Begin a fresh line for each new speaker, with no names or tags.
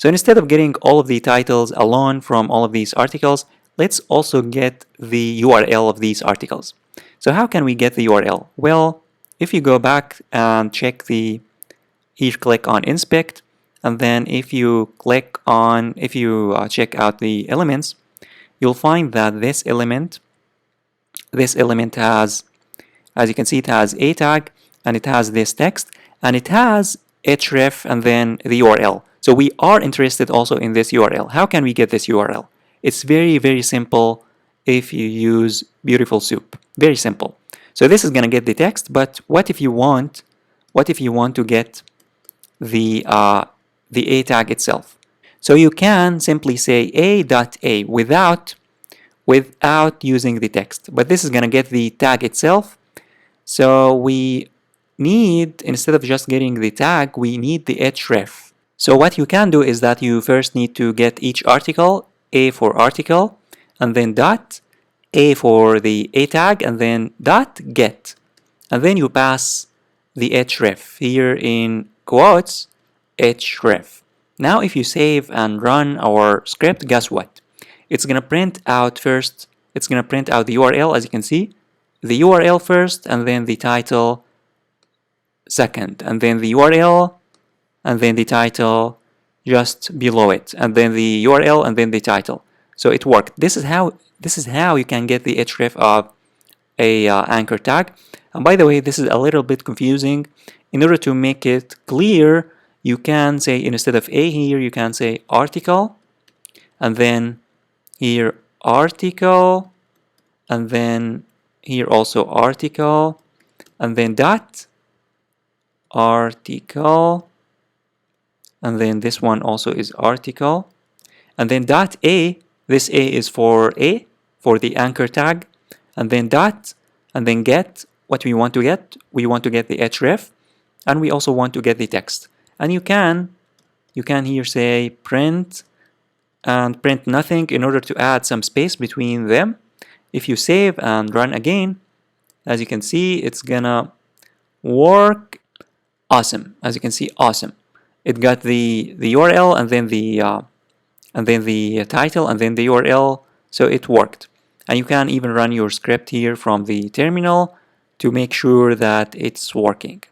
So instead of getting all of the titles alone from all of these articles, let's also get the URL of these articles. So how can we get the URL? Well, if you go back and check here click on inspect, and then if you check out the elements, you'll find that this element has, as you can see, it has a tag, and it has this text, and it has href and then the URL. So we are interested also in this URL. How can we get this URL? It's very, very simple if you use Beautiful Soup. Very simple. So this is going to get the text, but what if you want to get the a tag itself? So you can simply say a.a without using the text, but this is going to get the tag itself. So we need, instead of just getting the tag, we need the href. So what you can do is that you first need to get each article, a for article, and then dot, a for the a tag, and then dot get. And then you pass the href here in quotes, href. Now if you save and run our script, guess what? It's going to print out first, it's going to print out the URL, as you can see, the URL first, and then the title second, and then the URL, and then the title just below it, and then the URL, and then the title. So it worked. This is how you can get the href of a anchor tag. And by the way, this is a little bit confusing. In order to make it clear, you can say, instead of a here, you can say article, and then here article, and then here also article, and then dot article, and then this one also is article, and then dot a, this a is for the anchor tag, and then dot, and then get what we want to get. We want to get the href, and we also want to get the text. And you can here say print and print nothing in order to add some space between them. If you save and run again, as you can see, it's gonna work. Awesome. As you can see, awesome. It got the URL, and then the title, and then the URL. So it worked. And you can even run your script here from the terminal to make sure that it's working.